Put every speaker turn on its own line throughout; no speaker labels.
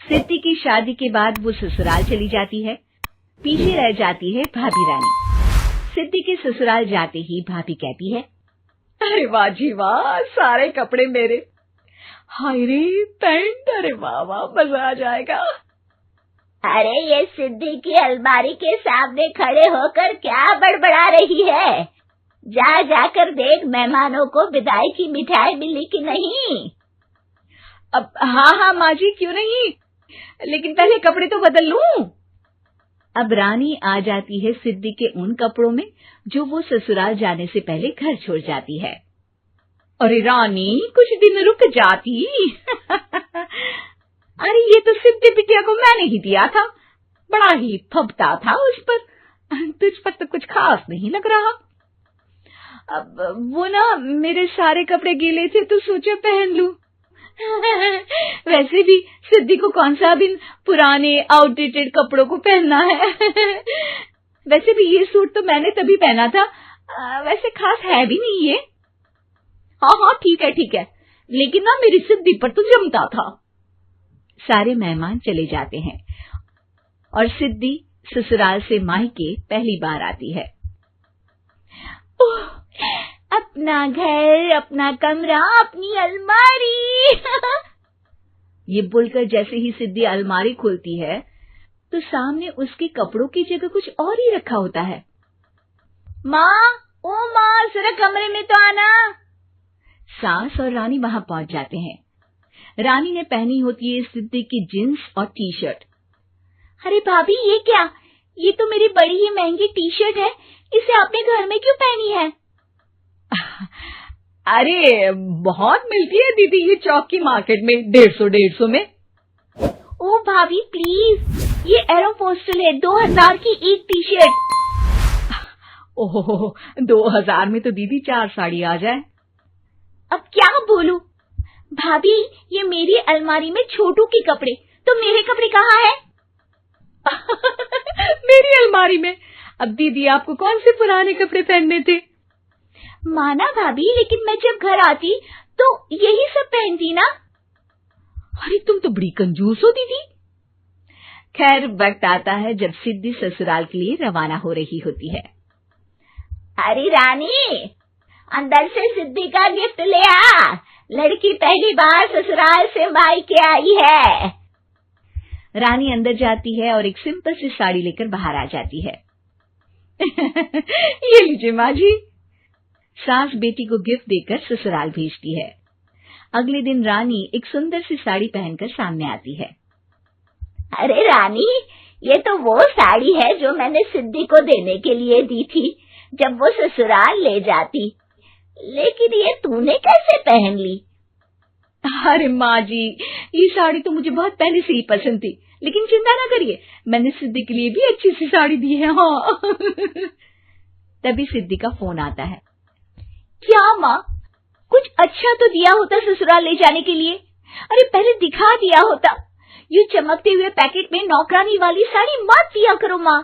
सिद्धि की शादी के बाद वो ससुराल चली जाती है। पीछे रह जाती है भाभी रानी। सिद्धि के ससुराल जाते ही भाभी कहती है,
अरे वाह जी वाह, सारे कपड़े मेरे। हाय रे पैंट, अरे वाह वाह, मजा आ जाएगा।
अरे ये सिद्धि की अलमारी के सामने खड़े होकर क्या बड़बड़ा रही है? जा जाकर देख मेहमानों को विदाई की मिठाई मिली कि नहीं।
अब हाँ माँ जी, क्यों नहीं, लेकिन पहले कपड़े तो बदल लूं।
अब रानी आ जाती है सिद्धि के उन कपड़ों में जो वो ससुराल जाने से पहले घर छोड़ जाती है।
अरे रानी, कुछ दिन रुक जाती। अरे ये तो सिद्धि बिटिया को मैंने ही दिया था, बड़ा ही फबता था उस पर, तुझ पर तो कुछ खास नहीं लग रहा। अब वो ना मेरे सारे कपड़े गीले थे तो सोचा पहन लूं। वैसे भी सिद्धि को कौन सा भी पुराने आउटडेटेड कपड़ों को पहनना है। वैसे भी ये सूट तो मैंने तभी पहना था, वैसे खास है भी नहीं ये। हाँ ठीक है, लेकिन ना मेरी सिद्धि पर तो जमता था।
सारे मेहमान चले जाते हैं और सिद्धि ससुराल से मायके पहली बार आती है।
ओह, अपना घर, अपना कमरा, अपनी अलमारी।
ये बोलकर जैसे ही सिद्धि अलमारी खोलती है तो सामने उसके कपड़ों की जगह कुछ और ही रखा होता है।
माँ, ओ माँ, जरा कमरे में तो आना।
सास और रानी वहां पहुंच जाते हैं। रानी ने पहनी होती है सिद्धि की जींस और टी शर्ट।
अरे भाभी, ये क्या? ये तो मेरी बड़ी ही महंगी टी शर्ट है, इसे आपने घर में क्यों पहनी है?
अरे बहुत मिलती है दीदी ये चौक की मार्केट में, 150 में।
ओ भाभी प्लीज, ये एरोपोस्टल है, 2000 की एक टी शर्ट।
ओह, 2000 में तो दीदी 4 साड़ी आ जाए।
अब क्या बोलूं भाभी, ये मेरी अलमारी में छोटू के कपड़े, तो मेरे कपड़े कहाँ हैं?
मेरी अलमारी में? अब दीदी आपको कौन से पुराने कपड़े पहनने थे?
माना भाभी, लेकिन मैं जब घर आती तो यही सब पहनती ना।
अरे तुम तो बड़ी कंजूस हो दीदी।
खैर, वक्त आता है जब सिद्धि ससुराल के लिए रवाना हो रही होती है।
अरे रानी, अंदर से सिद्धि का गिफ्ट ले आ, लड़की पहली बार ससुराल से मायके आई है।
रानी अंदर जाती है और एक सिंपल सी साड़ी लेकर बाहर आ जाती है।
ये लीजिए माँ जी।
सास बेटी को गिफ्ट देकर ससुराल भेजती है। अगले दिन रानी एक सुंदर सी साड़ी पहनकर सामने आती है।
अरे रानी, ये तो वो साड़ी है जो मैंने सिद्धि को देने के लिए दी थी जब वो ससुराल ले जाती, लेकिन ये तूने कैसे पहन ली?
अरे माँ जी, ये साड़ी तो मुझे बहुत पहले से ही पसंद थी, लेकिन चिंता ना करिए, मैंने सिद्धि के लिए भी अच्छी सी साड़ी दी है। हाँ।
तभी सिद्धि का फोन आता है।
क्या माँ, कुछ अच्छा तो दिया होता ससुराल ले जाने के लिए। अरे पहले दिखा दिया होता। ये चमकते हुए पैकेट में नौकरानी वाली साड़ी मत दिया करो माँ।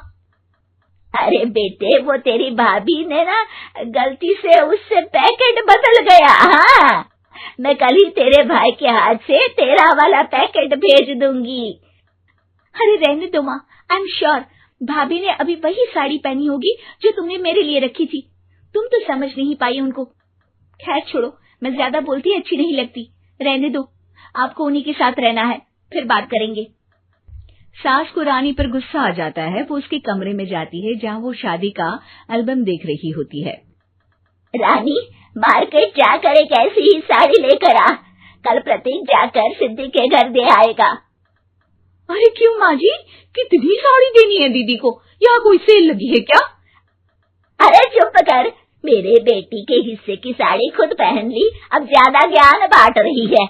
अरे बेटे, वो तेरी भाभी ने ना गलती से उससे पैकेट बदल गया। हाँ, मैं कल ही तेरे भाई के हाथ से तेरा वाला पैकेट भेज दूंगी। अरे रहने दो माँ, आई एम श्योर भाभी ने अभी वही साड़ी पहनी होगी जो तुमने मेरे लिए रखी थी। तुम तो समझ नहीं पाई उनको। खैर छोड़ो, मैं ज्यादा बोलती अच्छी नहीं लगती, रहने दो, आपको उन्हीं के साथ रहना है, फिर बात करेंगे।
सास को रानी पर गुस्सा आ जाता है। वो उसके कमरे में जाती है जहाँ वो शादी का एल्बम देख रही होती है।
रानी, मार्केट जाकर एक ऐसी ही साड़ी लेकर आ, कल प्रतीक जाकर सिद्धि के घर दे आएगा।
अरे क्यों माँ जी, कितनी साड़ी देनी है दीदी को? यहाँ कोई सेल लगी है क्या?
अरे चुप कर, मेरे बेटी के हिस्से की साड़ी खुद पहन ली, अब ज्यादा ज्ञान बांट रही है।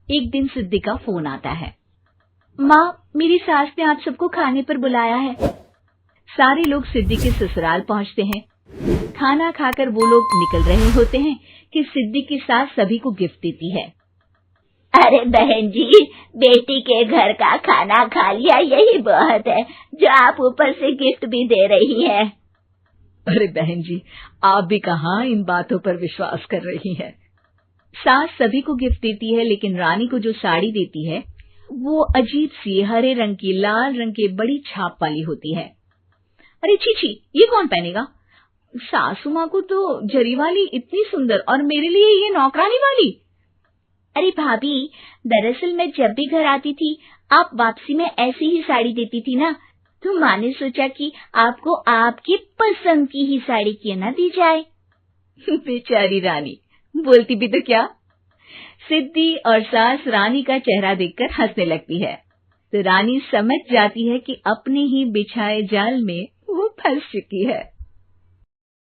एक दिन सिद्धि का फोन आता है। माँ, मेरी सास ने आप सबको खाने पर बुलाया है। सारे लोग सिद्धि के ससुराल पहुँचते हैं। खाना खाकर वो लोग निकल रहे होते हैं कि सिद्धि की सास सभी को गिफ्ट देती है।
अरे बहन जी, बेटी के घर का खाना खा लिया, यही बहुत है जो आप ऊपर से गिफ्ट भी दे रही है।
अरे बहन जी, आप भी कहाँ इन बातों पर विश्वास कर रही हैं।
सास सभी को गिफ्ट देती है, लेकिन रानी को जो साड़ी देती है वो अजीब सी हरे रंग की लाल रंग के बड़ी छाप वाली होती है। अरे छी छी, ये कौन पहनेगा? सासू माँ को तो जरी वाली इतनी सुंदर और मेरे लिए ये नौकरानी वाली।
अरे भाभी, दरअसल मैं जब भी घर आती थी आप वापसी में ऐसी ही साड़ी देती थी ना, तो माँ ने सोचा कि आपको आपकी पसंद की ही साड़ी क्यों ना दी जाए।
बेचारी रानी, बोलती भी तो क्या। सिद्धि और सास रानी का चेहरा देखकर हंसने लगती है, तो रानी समझ जाती है कि अपने ही बिछाए जाल में वो फंस चुकी है।